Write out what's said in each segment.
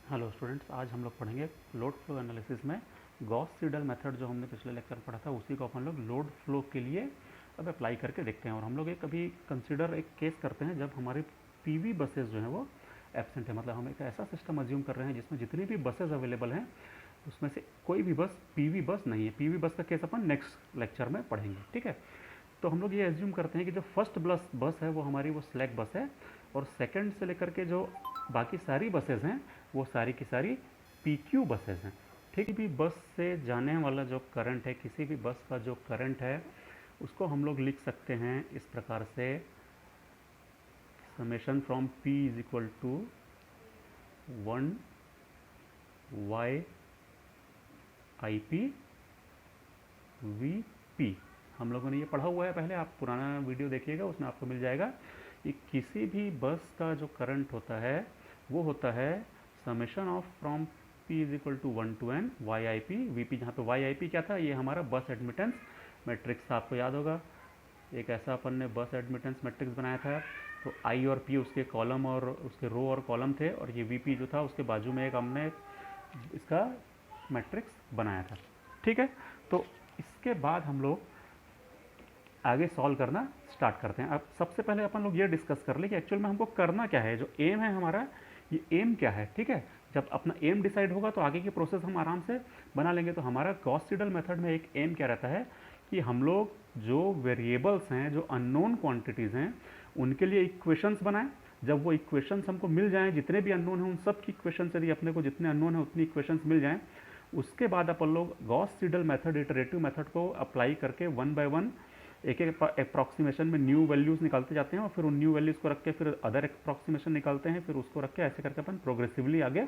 Hello students, आज हम लोग पढ़ेंगे लोड फ्लो एनालिसिस में गॉस सीडल मेथड जो हमने पिछले लेक्चर में पढ़ा था उसी को अपन लोग लोड फ्लो के लिए अब अप्लाई करके देखते हैं। और हम लोग एक अभी कंसिडर एक केस करते हैं जब हमारी पीवी बसेस जो हैं वो एब्सेंट है। मतलब हम एक ऐसा सिस्टम अज्यूम कर रहे हैं जिसमें जितनी भी बसेस अवेलेबल हैं उसमें से कोई भी बस पीवी बस नहीं है। पीवी बस का केस अपन नेक्स्ट लेक्चर में पढ़ेंगे, ठीक है। तो हम लोग ये एज्यूम करते हैं कि जो फर्स्ट बस है वो हमारी वो स्लैक बस है, और सेकंड से लेकर के जो बाकी सारी बसेस हैं वो सारी की सारी पी क्यू बसेस हैं, ठीक है। भी बस से जाने वाला जो करंट है, किसी भी बस का जो करंट है उसको हम लोग लिख सकते हैं इस प्रकार से, summation from P is equal to 1 Y I P V P. हम लोगों ने ये पढ़ा हुआ है पहले, आप पुराना वीडियो देखिएगा, उसमें आपको मिल जाएगा कि किसी भी बस का जो करंट होता है वो होता है summation of from P is equal to 1 to n Y I P V P. जहाँ पे वाई आई पी क्या था, ये हमारा बस एडमिटेंस मैट्रिक्स था, आपको याद होगा। एक ऐसा अपन ने बस एडमिटेंस मैट्रिक्स बनाया था, तो आई और पी उसके कॉलम और उसके रो और कॉलम थे, और ये वी पी जो था उसके बाजू में एक हमने इसका मैट्रिक्स बनाया था, ठीक है। तो इसके बाद हम लोग आगे सॉल्व करना स्टार्ट करते हैं। अब सबसे पहले अपन लोग ये डिस्कस कर ले कि एक्चुअल में हमको करना क्या है, जो एम है हमारा, ये एम क्या है, ठीक है। जब अपना एम डिसाइड होगा तो आगे की प्रोसेस हम आराम से बना लेंगे। तो हमारा गॉस सीडल मेथड में एक एम क्या रहता है कि हम लोग जो वेरिएबल्स हैं, जो अननोन क्वांटिटीज़ हैं, उनके लिए इक्वेशंस बनाएं। जब वो इक्वेशंस हमको मिल जाएं, जितने भी अननोन हैं उन सब की इक्वेशंस, यदि अपने को जितने अननोन हैं उतनी इक्वेशंस मिल जाएं, उसके बाद अपन लोग Gauss Seidel method, iterative method को अप्लाई करके वन बाय वन एक एक अप्रॉक्सीमेशन में न्यू वैल्यूज़ निकालते जाते हैं, और फिर उन न्यू वैल्यूज़ को रख के फिर अदर अप्रॉक्सीमेशन निकालते हैं, फिर उसको रख के ऐसे करके अपन प्रोग्रेसिवली आगे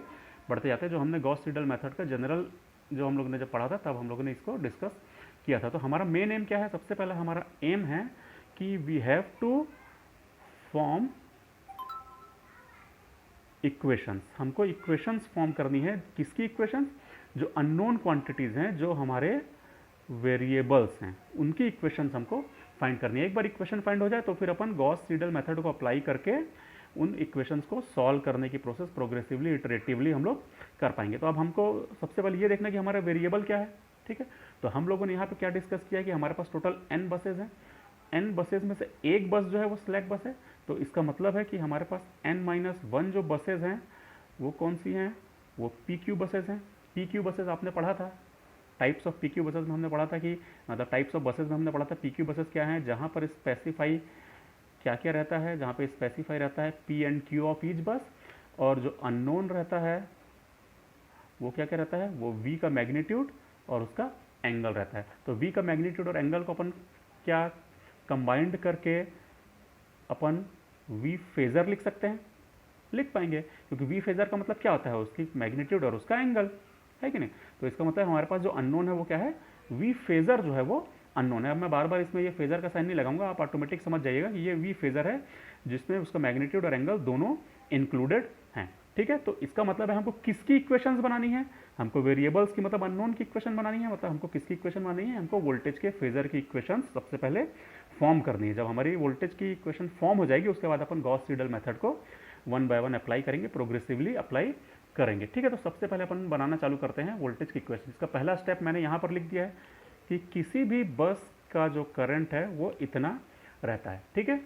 बढ़ते जाते हैं। जो हमने गॉस सीडल मेथड का जनरल जो हम लोग ने जब पढ़ा था तब हम लोगों ने इसको डिस्कस किया था। तो हमारा मेन एम क्या है, सबसे पहले हमारा एम है कि we have to form equations. हमको इक्वेशंस फॉर्म करनी है। किसकी इक्वेशंस? जो अननोन क्वांटिटीज़ हैं, जो हमारे वेरिएबल्स हैं, उनकी इक्वेशंस हमको फाइंड करनी है। एक बार इक्वेशन फाइंड हो जाए तो फिर अपन गॉस सीडल मेथड को अप्लाई करके उन इक्वेशंस को सॉल्व करने की प्रोसेस प्रोग्रेसिवली इटरेटिवली हम लोग कर पाएंगे। तो अब हमको सबसे पहले ये देखना कि हमारा वेरिएबल क्या है, ठीक है। तो हम लोगों ने यहाँ पे क्या डिस्कस किया कि हमारे पास टोटल n बसेज हैं। n बसेज में से एक बस जो है वो स्लैक बस है, तो इसका मतलब है कि हमारे पास n-1 जो बसेज हैं वो कौन सी हैं, वो पी क्यू बसेज हैं। पी क्यू बसेज आपने पढ़ा था, types of P Q buses में हमने पढ़ा था कि मतलब टाइप्स ऑफ बसेज में हमने पढ़ा था पी क्यू बसेज क्या है, जहाँ पर स्पेसिफाई क्या क्या रहता है, जहाँ पे स्पेसिफाई रहता है P and Q of each बस, और जो अननोन रहता है वो क्या क्या रहता है, वो वी का मैग्नीट्यूड और उसका एंगल रहता है। तो वी का मैग्नीट्यूड और एंगल को अपन क्या कंबाइंड करके अपन वी फेजर लिख सकते हैं, लिख पाएंगे, क्योंकि वी फेजर का मतलब क्या होता है, उसकी मैग्नीट्यूड और उसका एंगल, है कि नहीं। तो इसका मतलब हमारे पास जो अननोन है वो क्या है, वी फेजर जो है वो अननोन है। अब मैं बार बार इसमें ये फेजर का साइन नहीं लगाऊंगा, आप ऑटोमेटिक समझ जाइएगा कि ये वी फेजर है जिसमें उसका मैग्नीट्यूड और एंगल दोनों इंक्लूडेड हैं, ठीक है। तो इसका मतलब है हमको किसकी इक्वेशंस बनानी है, हमको वेरिएबल्स की मतलब अननोन की इक्वेशन बनानी है। मतलब हमको किसकी इक्वेशन बनानी है, हमको वोल्टेज के फेजर की इक्वेशन सबसे पहले फॉर्म करनी है। जब हमारी वोल्टेज की इक्वेशन फॉर्म हो जाएगी उसके बाद अपन गॉस सीडल मेथड को वन बाय वन अप्लाई करेंगे, प्रोग्रेसिवली अप्लाई करेंगे, ठीक है। तो सबसे पहले अपन बनाना चालू करते हैं वोल्टेज की इक्वेशन। इसका पहला स्टेप मैंने यहाँ पर लिख दिया है कि किसी भी बस का जो करंट है वो इतना रहता है, ठीक है।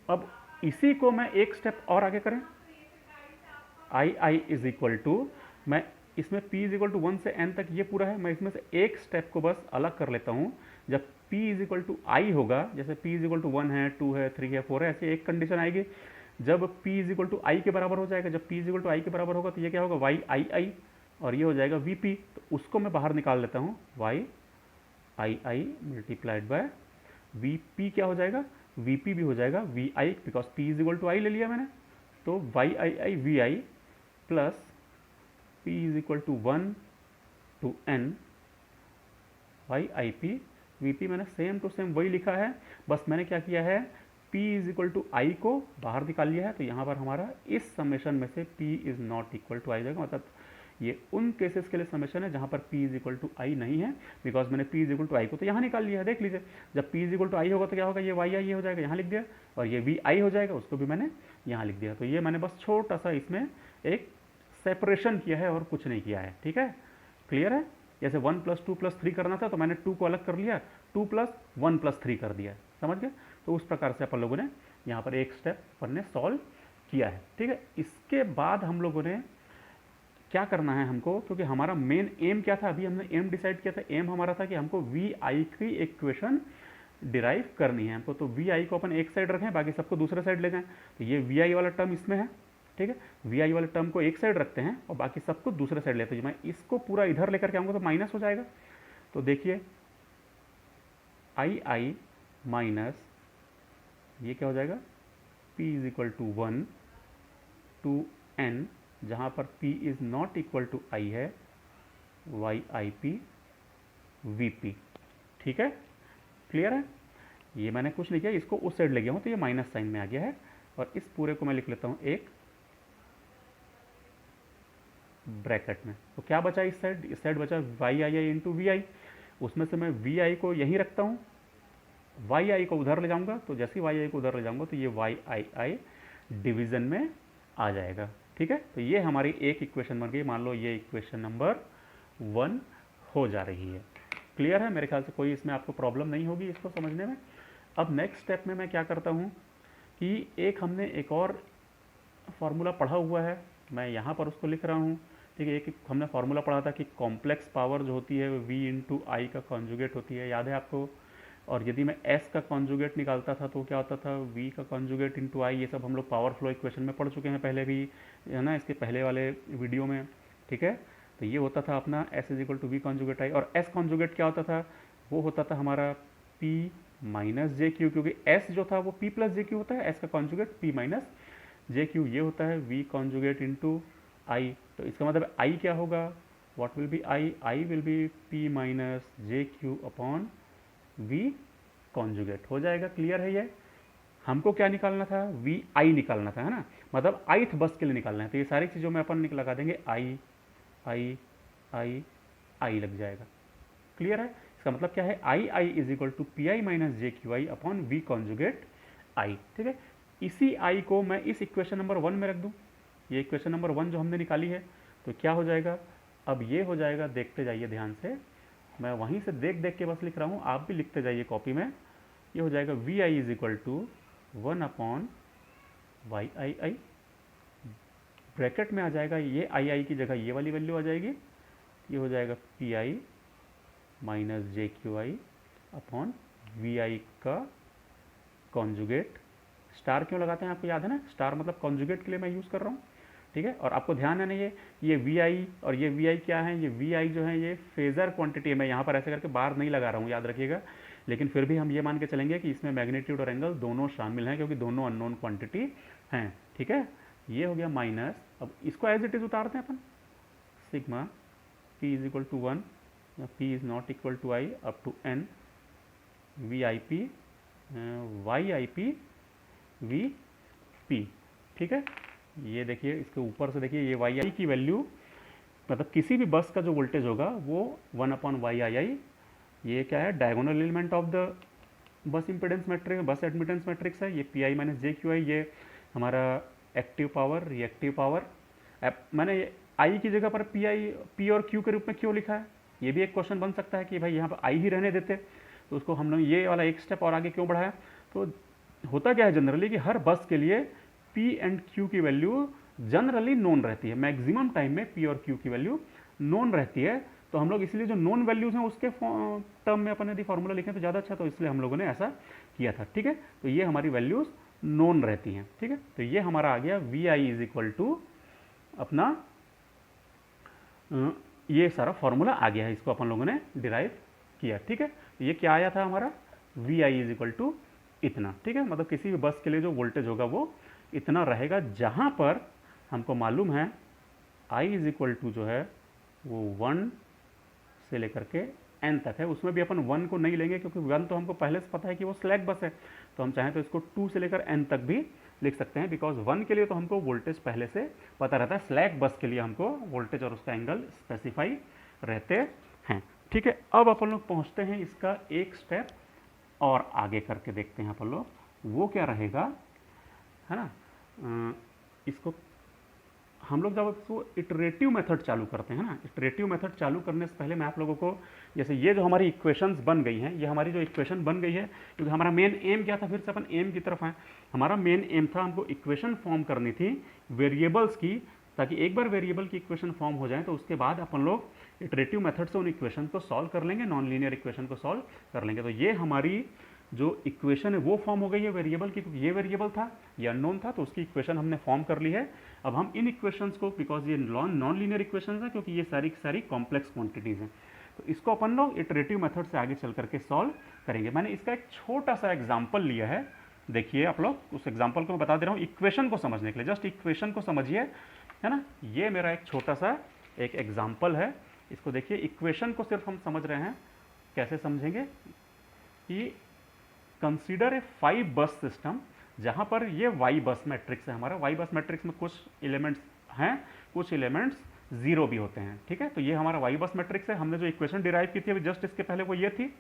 अब इसी को मैं एक स्टेप और आगे करें, आई इज इक्वल टू, मैं इसमें p इज इक्वल टू 1 से n तक ये पूरा है, मैं इसमें से एक स्टेप को बस अलग कर लेता हूँ। जब p इज इक्वल टू आई होगा, जैसे p इज इक्वल टू 1 है, 2 है, 3 है, 4 है, ऐसे एक कंडीशन आएगी। जब p इज इक्वल टू आई के बराबर हो जाएगा, जब p इज इक्वल टू आई के बराबर होगा तो ये क्या होगा, वाई आई आई, और ये हो जाएगा vp। तो उसको मैं बाहर निकाल लेता हूँ, Y I I multiplied by vp क्या हो जाएगा, vp भी हो जाएगा vi, because p is equal to I ले लिया मैंने। तो Y I I V I plus p is equal to 1 to n Y I P V P, मैंने सेम टू सेम वही लिखा है, बस मैंने क्या किया है, p is equal to I को बाहर निकाल लिया है। तो यहाँ पर हमारा इस समेशन में से p is not equal to I जाएगा। मतलब ये उन केसेस के लिए समेशन है जहाँ पर p इज इक्वल टू आई नहीं है, बिकॉज मैंने p is equal to I को तो यहाँ निकाल लिया है। देख लीजिए, जब p इज इक्वल टू आई होगा तो क्या होगा, ये वाई आई हो जाएगा, यहाँ लिख दिया, और ये वी आई हो जाएगा, उसको भी मैंने यहाँ लिख दिया। तो ये मैंने बस छोटा सा इसमें एक सेपरेशन किया है और कुछ नहीं किया है, ठीक है, क्लियर है। जैसे 1 + 2 + 3 करना था तो मैंने 2 को अलग कर लिया, 2 + 1 + 3 कर दिया, समझ गए। तो उस प्रकार से अपन लोगों ने यहाँ पर एक स्टेप अपन ने सॉल्व किया है, ठीक है। इसके बाद हम लोगों ने क्या करना है हमको, क्योंकि हमारा मेन एम क्या था, अभी हमने एम डिसाइड किया था। एम हमारा था कि हमको वी आई की इक्वेशन डिराइव करनी है हमको। तो वी आई को अपन एक साइड रखें, बाकी सबको दूसरे साइड ले जाएं। तो ये वी आई वाला टर्म इसमें है, ठीक है। वी आई वाले टर्म को एक साइड रखते हैं और बाकी सबको दूसरे साइड लेते हैं। मैं इसको पूरा इधर लेकर के आऊँगा तो माइनस हो जाएगा। तो देखिए आई आई माइनस ये क्या हो जाएगा, p = 1 to n, जहाँ पर p is not equal to I है, Y I P V P, ठीक है, क्लियर है। ये मैंने कुछ नहीं किया, इसको उस साइड ले गया हूँ तो ये माइनस साइन में आ गया है। और इस पूरे को मैं लिख लेता हूँ एक ब्रैकेट में। तो क्या बचा इस साइड बचा Y I I into V I. उसमें से मैं वी आई को यहीं रखता हूँ, वाई आई को उधर ले जाऊँगा। तो जैसे ही वाई आई को उधर ले जाऊँगा तो ये वाई आई आई डिवीज़न में आ जाएगा, ठीक है। तो ये हमारी एक इक्वेशन बन गई। मान लो ये इक्वेशन नंबर 1 हो जा रही है, क्लियर है। मेरे ख्याल से कोई इसमें आपको प्रॉब्लम नहीं होगी इसको समझने में। अब नेक्स्ट स्टेप में मैं क्या करता हूँ कि एक हमने एक और फार्मूला पढ़ा हुआ है, मैं यहाँ पर उसको लिख रहा हूँ, ठीक है। एक हमने फार्मूला पढ़ा था कि कॉम्प्लेक्स पावर जो होती है v इंटू आई का कॉन्जुगेट होती है, याद है आपको। और यदि मैं s का कॉन्जुगेट निकालता था तो क्या होता था, v का कॉन्जुगेट इंटू आई। ये सब हम लोग पावर फ्लो इक्वेशन में पढ़ चुके हैं पहले भी, है ना, इसके पहले वाले वीडियो में, ठीक है। तो ये होता था अपना s = v कॉन्जुगेट आई। और s कॉन्जुगेट क्या होता था, वो होता था हमारा p - jq, क्योंकि s जो था वो p + jq होता है, s का कॉन्जुगेट p - jq। ये होता है v कॉन्जुगेट इंटू आई। तो इसका मतलब i क्या होगा, what will be I will be p - jq upon v conjugate, हो जाएगा, क्लियर है। ये हमको क्या निकालना था, वी आई निकालना था, है ना, मतलब ith बस के लिए निकालना है। तो ये सारी चीज़ों में अपन लगा देंगे आई आई आई आई लग जाएगा, क्लियर है। इसका मतलब क्या है, I I = PI - jQI upon v conjugate I, ठीक है। इसी आई को मैं इस इक्वेशन नंबर 1 में रख दूँ। ये इक्वेशन नंबर 1 जो हमने निकाली है, तो क्या हो जाएगा, अब ये हो जाएगा, देखते जाइए ध्यान से, मैं वहीं से देख देख के बस लिख रहा हूँ, आप भी लिखते जाइए कॉपी में। ये हो जाएगा V I = 1 upon Y I I, bracket में आ जाएगा, ये आई आई की जगह ये वाली वैल्यू आ जाएगी। ये हो जाएगा P I - jQI upon V I का कॉन्जुगेट। स्टार क्यों लगाते हैं आपको याद है ना, स्टार मतलब कॉन्जुगेट के लिए मैं यूज़ कर रहा हूँ, ठीक है। और आपको ध्यान है ना, ये वी आई और ये वी आई क्या है, ये वी आई जो है ये फेज़र क्वांटिटी है। मैं यहाँ पर ऐसे करके बार नहीं लगा रहा हूँ, याद रखिएगा। लेकिन फिर भी हम ये मान के चलेंगे कि इसमें मैग्नीट्यूड और एंगल दोनों शामिल हैं, क्योंकि दोनों अननोन क्वांटिटी हैं, ठीक है। ये हो गया माइनस, अब इसको एज इट इज़ उतारते हैं अपन, सिग्मा p = 1 या p is not equal to I up to n V I P Y I P V P, ठीक है। ये देखिए इसके ऊपर से देखिए, ये वाई आई की वैल्यू मतलब किसी भी बस का जो वोल्टेज होगा वो 1 अपॉन वाई आई आई, ये क्या है, diagonal element of the bus impedance matrix, बस एडमिटेंस मैट्रिक्स है। ये पी आई - jQI, ये हमारा एक्टिव पावर, रिएक्टिव पावर। मैंने आई की जगह पर पी और क्यू के रूप में क्यों लिखा है, ये भी एक क्वेश्चन बन सकता है कि भाई यहाँ पर आई ही रहने देते, तो उसको हम लोग ये वाला एक स्टेप और आगे क्यों बढ़ाया। तो होता क्या है जनरली कि हर बस के लिए पी एंड क्यू की वैल्यू जनरली नोन रहती है, मैक्सिमम टाइम में पी और क्यू की वैल्यू नोन रहती है। तो हम लोग इसलिए जो नोन वैल्यूज़ हैं उसके टर्म में अपन यदि फार्मूला लिखें तो ज़्यादा अच्छा, तो इसलिए हम लोगों ने ऐसा किया था, ठीक है। तो ये हमारी वैल्यूज़ नोन रहती हैं, ठीक है। तो ये हमारा आ गया वी आई = अपना ये सारा फार्मूला आ गया है, इसको अपन लोगों ने डिराइव किया, ठीक है। ये क्या आया था हमारा, वी आई = इतना, ठीक है। मतलब किसी भी बस के लिए जो वोल्टेज होगा वो इतना रहेगा, जहाँ पर हमको मालूम है आई = जो है वो 1 से लेकर के n तक है। उसमें भी अपन 1 को नहीं लेंगे, क्योंकि 1 तो हमको पहले से पता है कि वो स्लैक बस है, तो हम चाहें तो इसको 2 से लेकर n तक भी लिख सकते हैं, बिकॉज 1 के लिए तो हमको वोल्टेज पहले से पता रहता है, स्लैक बस के लिए हमको वोल्टेज और उसका एंगल स्पेसिफाई रहते हैं, ठीक है। अब अपन लोग पहुँचते हैं इसका एक स्टेप और आगे करके देखते हैं अपन लोग, वो क्या रहेगा, है ना। इसको हम लोग जब इसको इटरेटिव मेथड चालू करते हैं ना, इटरेटिव मेथड चालू करने से पहले मैं आप लोगों को, जैसे ये जो हमारी इक्वेशंस बन गई हैं, ये हमारी जो इक्वेशन बन गई है, क्योंकि हमारा मेन एम क्या था, फिर से अपन एम की तरफ आए। हमारा मेन एम था, हमको इक्वेशन फॉर्म करनी थी वेरिएबल्स की, ताकि एक बार वेरिएबल की इक्वेशन फॉर्म हो जाए तो उसके बाद अपन लोग इटरेटिव मेथड से उन इक्वेशन को सॉल्व कर लेंगे, नॉन लीनियर इक्वेशन को सॉल्व कर लेंगे। तो ये हमारी जो इक्वेशन है वो फॉर्म हो गई है वेरिएबल की, क्योंकि ये वेरिएबल था, ये अननोन था, तो उसकी इक्वेशन हमने फॉर्म कर ली है। अब हम इन इक्वेशंस को, बिकॉज ये नॉन लीनियर इक्वेशंस है, क्योंकि ये सारी की सारी कॉम्प्लेक्स क्वांटिटीज हैं, तो इसको अपन लोग इटरेटिव मेथड से आगे चल करके सॉल्व करेंगे। मैंने इसका एक छोटा सा एग्जाम्पल लिया है, देखिए आप लोग, उस एग्जाम्पल को मैं बता दे रहा हूँ इक्वेशन को समझने के लिए, जस्ट इक्वेशन को समझिए, है ना। ये मेरा एक छोटा सा एक एग्जाम्पल है, इसको देखिए। इक्वेशन को सिर्फ हम समझ रहे हैं, कैसे समझेंगे कि कंसीडर ए 5 बस सिस्टम, जहां पर ये वाई बस मैट्रिक्स है हमारा। वाई बस मैट्रिक्स में कुछ एलिमेंट्स हैं, कुछ एलिमेंट्स जीरो भी होते हैं, ठीक है। तो ये हमारा वाई बस मैट्रिक्स है। हमने जो इक्वेशन डिराइव की थी अभी जस्ट इसके पहले वो ये थी,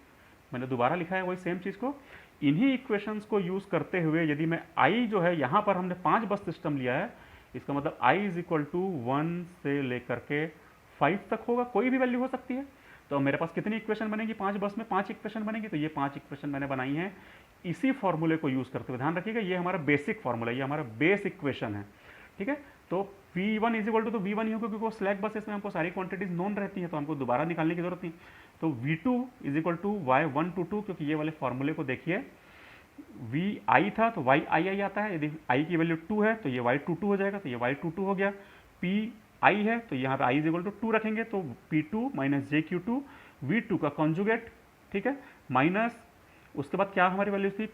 मैंने दोबारा लिखा है वही सेम चीज़ को। इन्हीं इक्वेशंस को यूज़ करते हुए यदि मैं आई जो है, यहाँ पर हमने 5 बस सिस्टम लिया है, इसका मतलब आई इज इक्वल टू 1 से लेकर के 5 तक होगा, कोई भी वैल्यू हो सकती है। तो मेरे पास कितनी इक्वेशन बनेगी, 5 बस में 5 इक्वेशन बनेगी। तो ये 5 इक्वेशन मैंने बनाई हैं इसी फॉर्मूले को यूज़ करते हुए। ध्यान रखिएगा, ये हमारा बेसिक फॉर्मूला, ये हमारा बेस इक्वेशन है, ठीक है। तो V1 इज इक्वल टू, तो V1 ही होगा क्योंकि वो स्लैक बसेस में हमको सारी क्वांटिटीज नोन रहती है, तो हमको दोबारा निकालने की जरूरत नहीं। तो V2 is equal to Y1 to 2, क्योंकि ये वाले फॉर्मूले को देखिए, Vi था तो Yii आता है, यदि I की वैल्यू 2 है तो ये Y22 हो जाएगा, तो ये Y22 हो गया। Pi है तो यहाँ पे I इज इक्वल टू 2 रखेंगे, तो P2 माइनस JQ2, V2 का कॉन्जुगेट, ठीक है, माइनस उसके बाद क्या हमारी वैल्यू थी,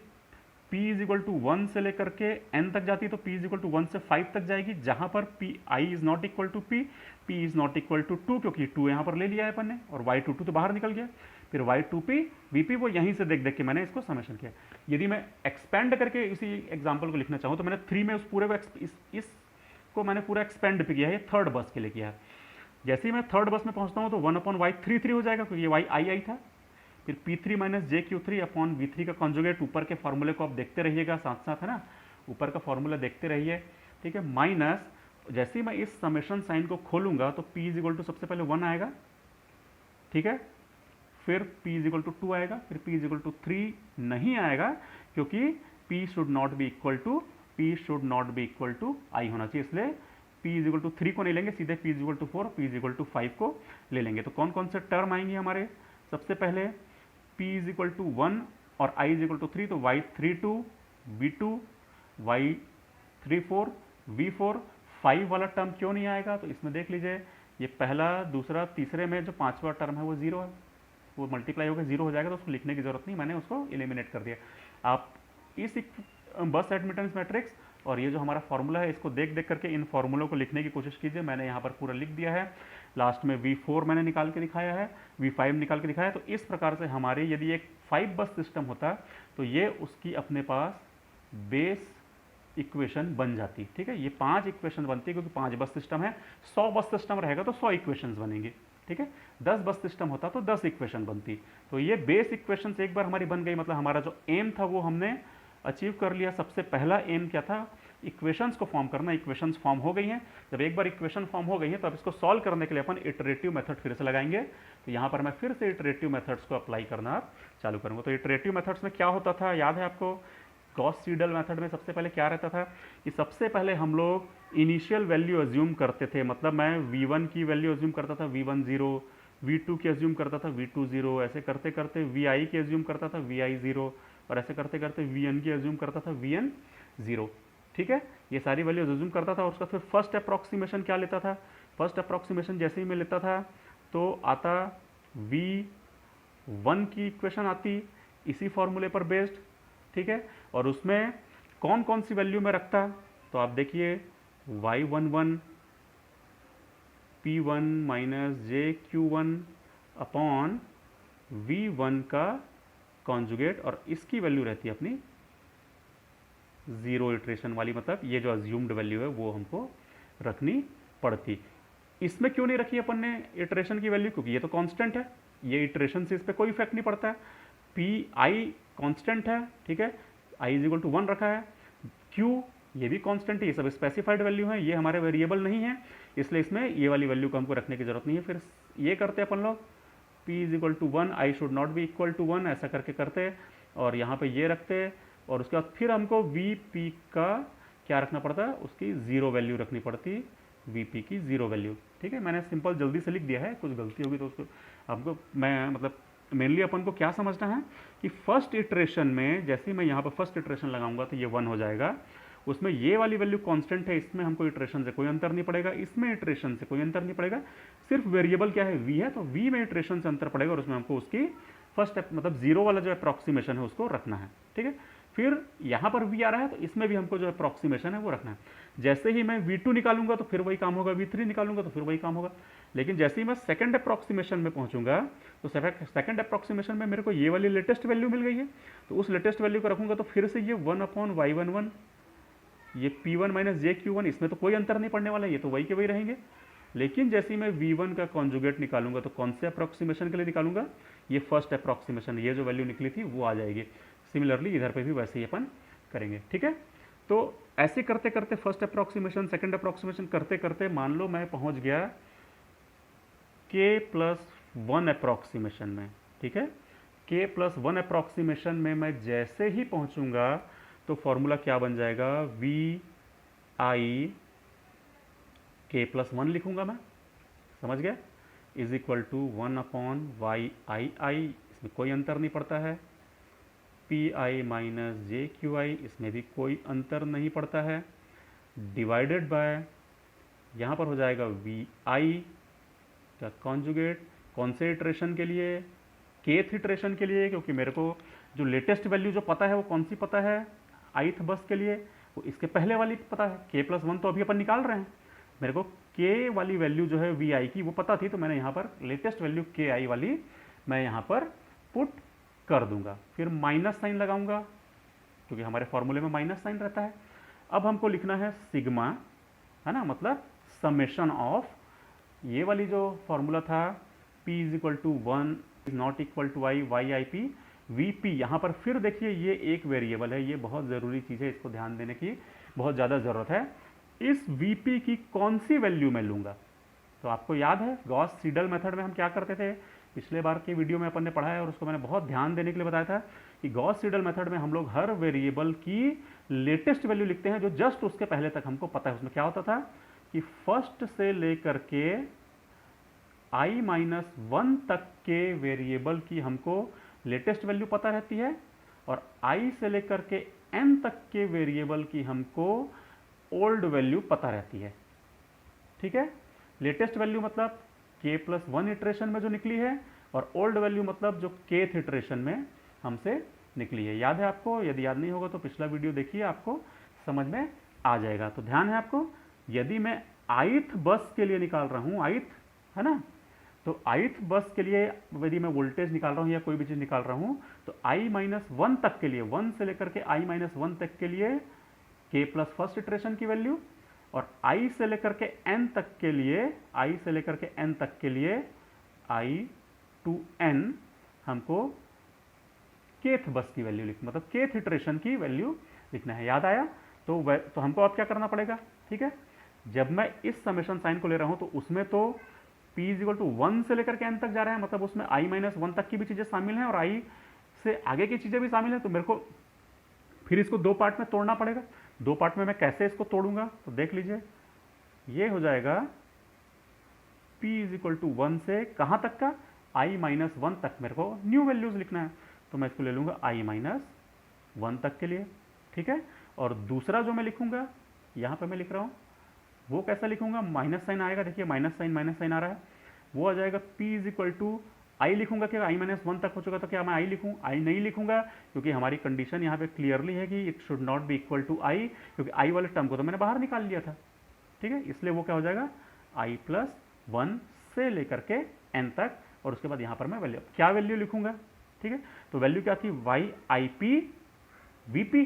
P इज इक्वल टू 1 से लेकर के n तक जाती है, तो P इज इक्वल टू 1 से 5 तक जाएगी, जहां पर I is not equal to P is not equal to 2, क्योंकि 2 यहाँ पर ले लिया है अपन ने, और Y22 तो बाहर निकल गया। फिर Y2P VP वो यहीं से देख देख के मैंने इसको समेशन किया। यदि मैं एक्सपेंड करके इसी एग्जाम्पल को लिखना चाहूँ तो मैंने 3 में उस पूरे को इसको मैंने पूरा एक्सपेंड पे किया है, थर्ड बस के लिए किया है। जैसे ही मैं थर्ड बस में पहुँचता हूँ तो 1/Y33 हो जाएगा, क्योंकि ये YII था। फिर P3 minus JQ3 upon V3 का कॉन्जुगेट, ऊपर के फॉर्मूले को आप देखते रहिएगा साथ साथ, है ना, ऊपर का फॉर्मूला देखते रहिए, ठीक है। माइनस जैसे ही मैं इस समेशन साइन को खोलूंगा तो P इज इक्वल टू सबसे पहले 1 आएगा, ठीक है, फिर P इज इक्वल टू 2 आएगा, फिर P इज इक्वल टू 3 नहीं आएगा, क्योंकि P should not be equal to I होना चाहिए, इसलिए P इज इक्वल टू 3 को नहीं लेंगे, सीधे P is equal to 4, P is equal to 5 को ले लेंगे। तो कौन कौन से टर्म आएंगे हमारे, सबसे पहले P इज इक्वल टू 1 और I इज इक्वल टू 3, तो Y32 V2 Y34 V4, 5 वाला टर्म क्यों नहीं आएगा, तो इसमें देख लीजिए, ये पहला दूसरा तीसरे में जो 5वां टर्म है वो 0 है, वो मल्टीप्लाई होकर 0 हो जाएगा, तो उसको लिखने की जरूरत नहीं, मैंने उसको एलिमिनेट कर दिया। आप इस बस एडमिटेंस मैट्रिक्स और ये जो हमारा फॉर्मूला है इसको देख देख करके इन फॉर्मूलों को लिखने की कोशिश कीजिए। मैंने यहाँ पर पूरा लिख दिया है, लास्ट में V4 मैंने निकाल के दिखाया है, V5 निकाल के दिखाया है। तो इस प्रकार से हमारे यदि एक 5 बस सिस्टम होता तो ये उसकी अपने पास बेस इक्वेशन बन जाती, ठीक है। ये 5 इक्वेशन बनती है, क्योंकि 5 बस सिस्टम है। 100 बस सिस्टम रहेगा तो 100 इक्वेशंस बनेंगे, ठीक है। 10 बस सिस्टम होता तो 10 इक्वेशन बनती। तो ये बेस इक्वेशन एक बार हमारी बन गई, मतलब हमारा जो एम था वो हमने अचीव कर लिया। सबसे पहला एम क्या था, इक्वेशंस को फॉर्म करना। इक्वेशंस फॉर्म हो गई हैं, जब एक बार इक्वेशन फॉर्म हो गई है तो अब इसको सॉल्व करने के लिए अपन इटरेटिव मेथड फिर से लगाएंगे। तो यहाँ पर मैं फिर से इटरेटिव मेथड्स को अप्लाई करना चालू करूँगा। तो इटरेटिव मेथड्स में क्या होता था, याद है आपको, गॉस सीडल मेथड में सबसे पहले क्या रहता था कि सबसे पहले हम लोग इनिशियल वैल्यू अज्यूम करते थे। मतलब मैं V1 की वैल्यू अज्यूम करता था, V1 0, V2 की अज्यूम करता था, V2 0, ऐसे करते करते Vi की अज्यूम करता था, Vi 0, और ऐसे करते करते Vn की अज्यूम करता था, Vn 0, ठीक है। ये सारी वैल्यूज अज्यूम करता था। और उसका फिर फर्स्ट अप्रॉक्सीमेशन क्या लेता था, फर्स्ट अप्रॉक्सीमेशन जैसे ही मैं लेता था तो आता V1 की इक्वेशन आती इसी फॉर्मूले पर बेस्ड, ठीक है। और उसमें कौन कौन सी वैल्यू में रखता, तो आप देखिए Y11 P1 minus JQ1 upon V1 का कॉन्जुगेट, और इसकी वैल्यू रहती है अपनी 0 इटरेशन वाली, मतलब ये जो अज्यूम्ड वैल्यू है वो हमको रखनी पड़ती। इसमें क्यों नहीं रखी अपन ने इटरेशन की वैल्यू, क्योंकि ये तो कांस्टेंट है, ये इटरेशन से इस पर कोई इफेक्ट नहीं पड़ता है। Pi कांस्टेंट है, ठीक है, I इज इक्वल टू 1 रखा है, Q ये भी कांस्टेंट है, ये सब स्पेसिफाइड वैल्यू है, ये हमारे वेरिएबल नहीं है, इसलिए इसमें ये वाली वैल्यू को हमको रखने की जरूरत नहीं है। फिर ये करते हैं अपन लोग, p is equal to 1, I should not be equal to 1, ऐसा करके करते, और यहाँ पे ये रखते, और उसके बाद फिर हमको vp का क्या रखना पड़ता है, उसकी जीरो वैल्यू रखनी पड़ती, vp की जीरो वैल्यू। ठीक है, मैंने सिंपल जल्दी से लिख दिया है, कुछ गलती होगी तो उसको आपको मैं मतलब मेनली अपन को क्या समझना है कि फर्स्ट इटरेशन में जैसे ही मैं यहाँ पर फर्स्ट इटरेशन लगाऊंगा तो ये 1 हो जाएगा, उसमें ये वाली वैल्यू कांस्टेंट है, इसमें हमको इटरेशन से कोई अंतर नहीं पड़ेगा, इसमें इटरेशन से कोई अंतर नहीं पड़ेगा, सिर्फ वेरिएबल क्या है v है, तो v में इटरेशन से अंतर पड़ेगा और उसमें हमको उसकी फर्स्ट मतलब जीरो वाला जो अप्रॉक्सीमेशन है उसको रखना है। ठीक है, फिर यहाँ पर v आ रहा है तो इसमें भी हमको जो अप्रॉक्सीमेशन है वो रखना है। जैसे ही मैं v2 निकालूंगा तो फिर वही काम होगा, v3 निकालूंगा तो फिर वही काम होगा, लेकिन जैसे ही मैं सेकंड अप्रॉक्सीमेशन में पहुंचूंगा तो सेकंड अप्रॉक्सीमेशन में मेरे को ये वाली लेटेस्ट वैल्यू मिल गई है, तो उस लेटेस्ट वैल्यू को रखूंगा तो फिर से ये 1/y11, ये p1 माइनस jq1, इसमें तो कोई अंतर नहीं पड़ने वाला है, ये तो वही के वही रहेंगे। लेकिन जैसे ही मैं v1 का कॉन्जुगेट निकालूंगा तो कौन से अप्रॉक्सीमेशन के लिए निकालूंगा, ये फर्स्ट अप्रॉक्सीमेशन, ये जो वैल्यू निकली थी वो आ जाएगी। सिमिलरली इधर पे भी वैसे ही अपन करेंगे। ठीक है, तो ऐसे करते करते फर्स्ट अप्रॉक्सीमेशन सेकंड अप्रॉक्सीमेशन करते करते मान लो मैं पहुंच गया k+1 अप्रॉक्सीमेशन में। ठीक है, k+1 अप्रॉक्सीमेशन में मैं जैसे ही पहुंचूंगा तो फॉर्मूला क्या बन जाएगा, vi k+1 लिखूंगा मैं, समझ गया, is equal to 1/y i, इसमें कोई अंतर नहीं पड़ता है, pi माइनस jqi, इसमें भी कोई अंतर नहीं पड़ता है, डिवाइडेड बाय यहाँ पर हो जाएगा vi का कॉन्जुगेट, कौन से इटरेशन के लिए, kth इटरेशन के लिए, क्योंकि मेरे को जो लेटेस्ट वैल्यू जो पता है वो कौन सी पता है, ith बस के लिए, वो इसके पहले वाली पता है, k+1 तो अभी अपन निकाल रहे हैं, मेरे को k वाली वैल्यू जो है vi की वो पता थी, तो मैंने यहाँ पर लेटेस्ट वैल्यू ki वाली मैं यहाँ पर पुट कर दूंगा, फिर माइनस साइन लगाऊंगा क्योंकि हमारे फॉर्मूले में माइनस साइन रहता है। अब हमको लिखना है सिग्मा, है ना, मतलब समेशन ऑफ ये वाली जो फॉर्मूला था p is equal to 1 is not equal to I Y I P V P. यहाँ पर फिर देखिए ये एक वेरिएबल है, ये बहुत ज़रूरी चीज़ है, इसको ध्यान देने की बहुत ज़्यादा ज़रूरत है। इस वी पी की कौन सी वैल्यू मैं लूँगा, तो आपको याद है गॉस सीडल मेथड में हम क्या करते थे, पिछले बार के वीडियो में अपन ने पढ़ा है और उसको मैंने बहुत ध्यान देने के लिए बताया था कि गॉस सीडल मेथड में हम लोग हर वेरिएबल की लेटेस्ट वैल्यू लिखते हैं जो जस्ट उसके पहले तक हमको पता है। उसमें क्या होता था कि फर्स्ट से लेकर के i-1 तक के वेरिएबल की हमको लेटेस्ट वैल्यू पता रहती है और i से लेकर के n तक के वेरिएबल की हमको ओल्ड वैल्यू पता रहती है। ठीक है, लेटेस्ट वैल्यू मतलब k+1 इटरेशन में जो निकली है और ओल्ड वैल्यू मतलब जो kth इटरेशन में हमसे निकली है। याद है आपको? यदि याद नहीं होगा तो पिछला वीडियो देखिए, आपको समझ में आ जाएगा। तो ध्यान है आपको, यदि मैं ith बस के लिए निकाल रहा हूँ, ith है ना, तो ith बस के लिए यदि मैं वोल्टेज निकाल रहा हूँ या कोई भी चीज़ निकाल रहा हूँ तो i-1 तक के लिए, 1 से लेकर के i-1 तक के लिए k प्लस फर्स्ट इटरेशन की वैल्यू और i से लेकर के n तक के लिए, i से लेकर के n तक के लिए i to n हमको kth बस की वैल्यू लिख, मतलब kth इटरेशन की वैल्यू लिखना है। याद आया? तो हमको अब क्या करना पड़ेगा, ठीक है, जब मैं इस समेशन साइन को ले रहा हूं तो उसमें तो p इक्वल टू 1 से लेकर के n तक जा रहा है, मतलब उसमें i-1 तक की भी चीज़ें शामिल हैं और i से आगे की चीज़ें भी शामिल हैं। तो मेरे को फिर इसको दो पार्ट में तोड़ना पड़ेगा। दो पार्ट में मैं कैसे इसको तोड़ूंगा तो देख लीजिए, ये हो जाएगा p इक्वल टू 1 से कहाँ तक का, i-1 तक मेरे को न्यू वैल्यूज लिखना है, तो मैं इसको ले लूँगा i-1 तक के लिए। ठीक है, और दूसरा जो मैं लिखूँगा, यहाँ पे मैं लिख रहा हूँ, वो कैसा लिखूँगा, माइनस साइन आएगा, देखिए माइनस साइन आ रहा है, वो आ जाएगा p इक्वल टू आई लिखूंगा कि i-1 तक हो चुका, तो क्या मैं i लिखूँ, i नहीं लिखूंगा क्योंकि हमारी कंडीशन यहाँ पे क्लियरली है कि it should not be equal to i, क्योंकि i वाले टर्म को तो मैंने बाहर निकाल लिया था। ठीक है, इसलिए वो क्या हो जाएगा i+1 से लेकर के n तक, और उसके बाद यहाँ पर मैं वैल्यू, क्या वैल्यू लिखूंगा, ठीक है, तो वैल्यू क्या थी, y_i_p vp।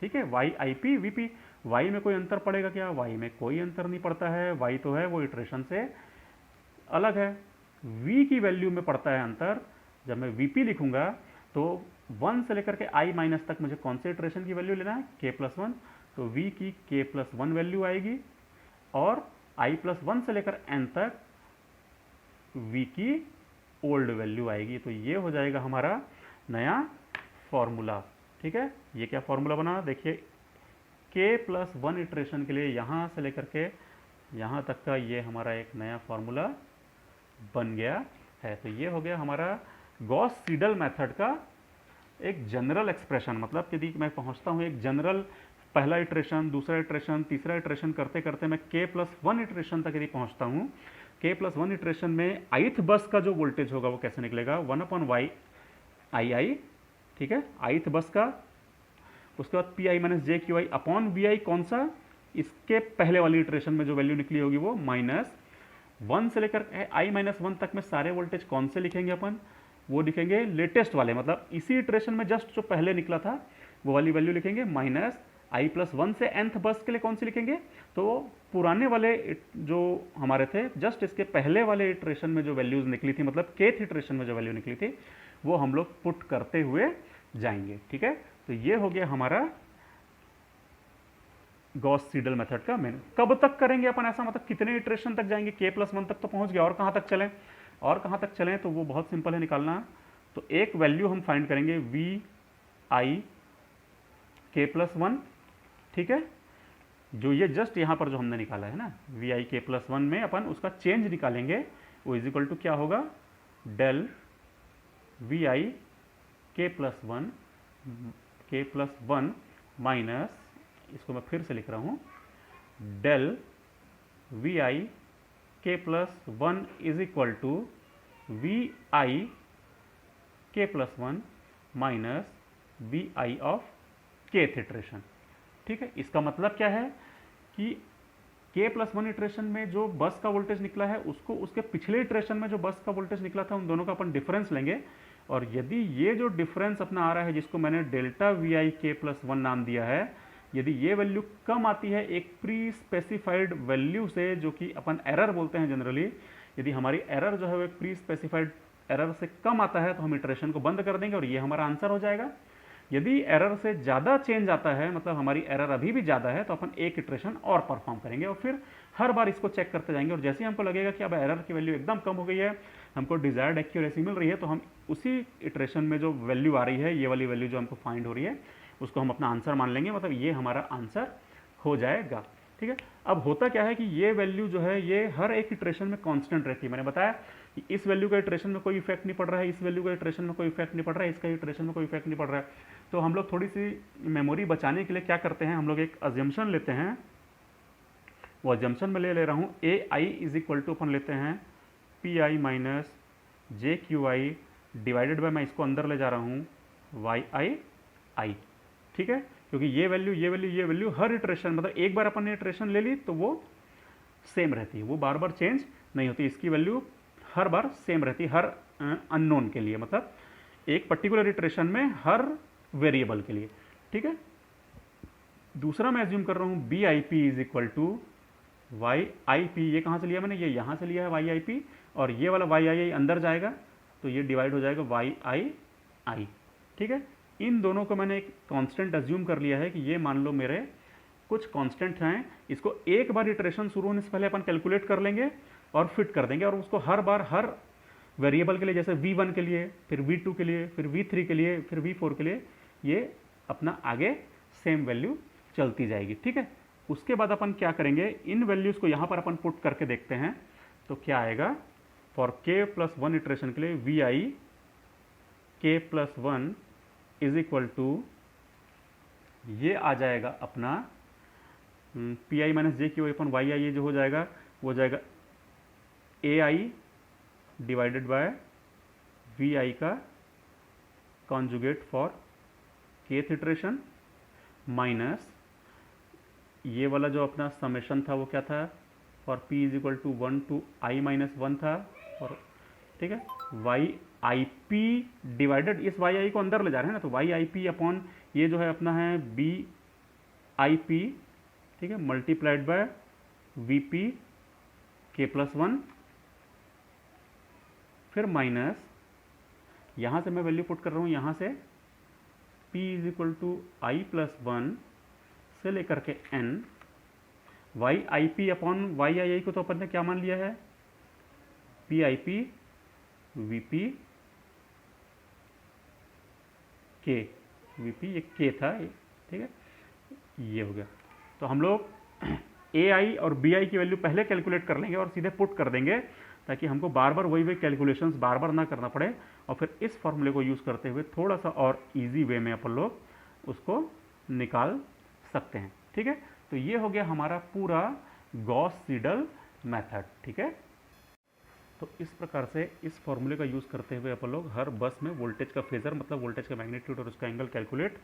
ठीक है, y_i_p vp, y में कोई अंतर पड़ेगा क्या, y में कोई अंतर नहीं पड़ता है, y तो है वो इटरेशन से अलग है। v की वैल्यू में पड़ता है अंतर, जब मैं vp लिखूंगा तो 1 से लेकर के i- तक मुझे कौन से इटरेशन की वैल्यू लेना है, k+1, तो v की k+1 वैल्यू आएगी और i+1 से लेकर n तक v की ओल्ड वैल्यू आएगी। तो ये हो जाएगा हमारा नया फॉर्मूला। ठीक है, ये क्या फॉर्मूला बना, देखिए k+1 इटरेशन के लिए यहाँ से लेकर के यहाँ तक का ये हमारा एक नया फॉर्मूला बन गया है। तो ये हो गया हमारा गॉस सीडल मेथड का एक जनरल एक्सप्रेशन। मतलब यदि मैं पहुंचता हूं एक जनरल पहला इटरेशन, दूसरा इटरेशन, तीसरा इटरेशन करते करते मैं k+1 इटरेशन तक यदि पहुंचता हूं, k+1 इटरेशन में ith बस का जो वोल्टेज होगा वो कैसे निकलेगा, 1/y i, ठीक है, ith बस का। उसके बाद P I minus J Q I upon V I, कौन सा, इसके पहले वाली इटरेशन में जो वैल्यू निकली होगी वो -1 से लेकर i-1 तक में सारे वोल्टेज कौन से लिखेंगे अपन, वो लिखेंगे लेटेस्ट वाले, मतलब इसी इटरेशन में जस्ट जो पहले निकला था वो वाली वैल्यू लिखेंगे। -i+1 से nth बस के लिए कौन सी लिखेंगे, तो पुराने वाले जो हमारे थे जस्ट इसके पहले वाले इटरेशन में जो वैल्यूज निकली थी, मतलब kth इटरेशन में जो वैल्यू निकली थी वो हम लोग पुट करते हुए जाएंगे। ठीक है, तो ये हो गया हमारा गॉस सीडल मेथड का मेन। कब तक करेंगे अपन ऐसा, मतलब कितने इटरेशन तक जाएंगे, k+1 तक तो पहुंच गए, और कहां तक चलें, और कहां तक चलें, तो वो बहुत सिंपल है निकालना। तो एक वैल्यू हम फाइंड करेंगे वी आई k+1, ठीक है, जो ये जस्ट यहां पर जो हमने निकाला है ना वी आई k+1 में अपन उसका चेंज निकालेंगे, वो इज इक्वल टू क्या होगा, del V I k+1 minus, इसको मैं फिर से लिख रहा हूं, del V I k+1 is equal to V I k+1 minus V I of kth iteration. ठीक है, इसका मतलब क्या है कि k+1 इटरेशन में जो बस का वोल्टेज निकला है उसको उसके पिछले इटरेशन में जो बस का वोल्टेज निकला था उन दोनों का अपन डिफरेंस लेंगे, और यदि ये जो डिफरेंस अपना आ रहा है जिसको मैंने डेल्टा वी आई k+1 नाम दिया है, यदि ये वैल्यू कम आती है एक प्री स्पेसिफाइड वैल्यू से, जो कि अपन एरर बोलते हैं जनरली, यदि हमारी एरर जो है वो एक प्री स्पेसिफाइड एरर से कम आता है तो हम इटरेशन को बंद कर देंगे और ये हमारा आंसर हो जाएगा। यदि एरर से ज़्यादा चेंज आता है, मतलब हमारी एरर अभी भी ज़्यादा है, तो अपन एक इटरेशन और परफॉर्म करेंगे और फिर हर बार इसको चेक करते जाएंगे, और जैसे ही हमको लगेगा कि अब एरर की वैल्यू एकदम कम हो गई है, हमको डिजायर्ड एक्यूरेसी मिल रही है, तो हम उसी इटरेशन में जो वैल्यू आ रही है, ये वाली वैल्यू जो हमको फाइंड हो रही है, उसको हम अपना आंसर मान लेंगे, मतलब ये हमारा आंसर हो जाएगा। ठीक है, अब होता क्या है कि ये वैल्यू जो है ये हर एक इटरेशन में कांस्टेंट रहती है। मैंने बताया कि इस वैल्यू का इटरेशन में कोई इफेक्ट नहीं पड़ रहा है, इस वैल्यू का इटरेशन में कोई इफेक्ट नहीं पड़ रहा है, इसका इटरेशन में कोई इफेक्ट नहीं पड़ रहा है। तो हम लोग थोड़ी सी मेमोरी बचाने के लिए क्या करते हैं, हम लोग एक अजम्पशन लेते हैं, वो अजम्पशन में ले रहा हूँ ए आई इज इक्वल टू अपन लेते हैं P I minus J Q I divided bye, मैं इसको अंदर ले जा रहा हूँ वाई आई आई। ठीक है, क्योंकि ये वैल्यू हर इटरेशन, मतलब एक बार अपन ने इटरेशन ले ली तो वो सेम रहती है, वो बार बार चेंज नहीं होती, इसकी वैल्यू हर बार सेम रहती है हर अननोन के लिए, मतलब एक पर्टिकुलर इटरेशन में हर वेरिएबल के लिए। ठीक है, दूसरा मैं एज्यूम कर रहा हूँ B I P is equal to Y I P, ये कहाँ से लिया मैंने, ये यहाँ से लिया है वाई आई पी, और ये वाला वाई आई अंदर जाएगा तो ये डिवाइड हो जाएगा वाई आई आई। ठीक है, इन दोनों को मैंने एक कांस्टेंट अज्यूम कर लिया है कि ये मान लो मेरे कुछ कांस्टेंट हैं, इसको एक बार इटरेशन शुरू होने से पहले अपन कैलकुलेट कर लेंगे और फिट कर देंगे, और उसको हर बार हर वेरिएबल के लिए, जैसे v1 के लिए, फिर v2 के लिए, फिर v3 के लिए, फिर v4 के लिए, ये अपना आगे सेम वैल्यू चलती जाएगी। ठीक है, उसके बाद अपन क्या करेंगे, इन वैल्यूज़ को यहाँ पर अपन पुट करके देखते हैं तो क्या आएगा, फॉर k+1 इटरेशन के लिए V I k+1 is equal to, ये आ जाएगा अपना P I minus J Q upon Y I, ये जो हो जाएगा वो हो जाएगा A I divided by V I का conjugate for kth iteration, minus ये वाला जो अपना समेशन था वो क्या था, for p is equal to 1 to i-1 था, और ठीक है वाई आई पी डिवाइडेड, इस वाई आई को अंदर ले जा रहे हैं ना, तो वाई आई पी अपॉन ये जो है अपना है बी आई पी, ठीक है, multiplied by V P k+1, फिर माइनस यहाँ से मैं वैल्यू पुट कर रहा हूँ, यहाँ से p is equal to i+1 से लेकर के n, Y I P upon Y I I को तो अपन ने क्या मान लिया है, P I P V P के, वी पी ये के था, ठीक है, ये हो गया। तो हम लोग ए आई और बी आई की वैल्यू पहले कैलकुलेट कर लेंगे और सीधे पुट कर देंगे, ताकि हमको बार बार वही कैलकुलेशंस बार बार ना करना पड़े, और फिर इस फॉर्मूले को यूज़ करते हुए थोड़ा सा और इजी वे में अपन लोग उसको निकाल सकते हैं, ठीक है। तो ये हो गया हमारा पूरा गॉस सीडल मेथड, ठीक है। तो इस प्रकार से इस फॉर्मूले का यूज़ करते हुए अपन लोग हर बस में वोल्टेज का फेजर, मतलब वोल्टेज का मैग्नीट्यूड और उसका एंगल कैलकुलेट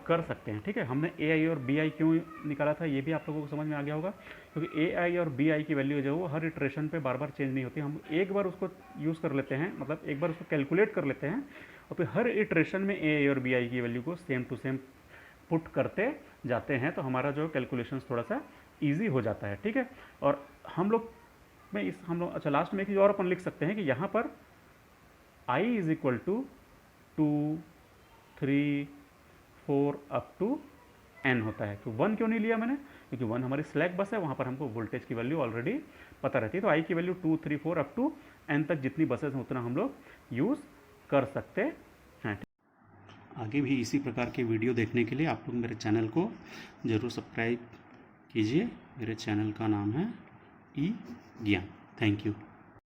कर सकते हैं, ठीक है। हमने ए आई और बी आई क्यों निकाला था ये भी आप लोगों को समझ में आ गया होगा, क्योंकि ए आई और बी आई की वैल्यू जो है वो हर इटरेशन पे बार बार चेंज नहीं होती। हम एक बार उसको यूज़ कर लेते हैं, मतलब एक बार उसको कैलकुलेट कर लेते हैं, और फिर हर इटरेशन में ए आई और बी आई की वैल्यू को सेम टू सेम पुट करते जाते हैं, तो हमारा जो कैलकुलेशन थोड़ा सा ईजी हो जाता है, ठीक है। और हम लोग अच्छा लास्ट में एक चीज़ और अपन लिख सकते हैं कि यहाँ पर I is equal to 2, 3, 4 up to n होता है। तो 1 क्यों नहीं लिया मैंने, क्योंकि 1 हमारी स्लैक बस है, वहाँ पर हमको वोल्टेज की वैल्यू ऑलरेडी पता रहती है। तो I की वैल्यू 2, 3, 4 अप टू n तक जितनी बसेस हैं उतना हम लोग यूज़ कर सकते हैं। आगे भी इसी प्रकार के वीडियो देखने के लिए आप लोग मेरे चैनल को ज़रूर सब्सक्राइब कीजिए। मेरे चैनल का नाम है ई ज्ञान। Thank you.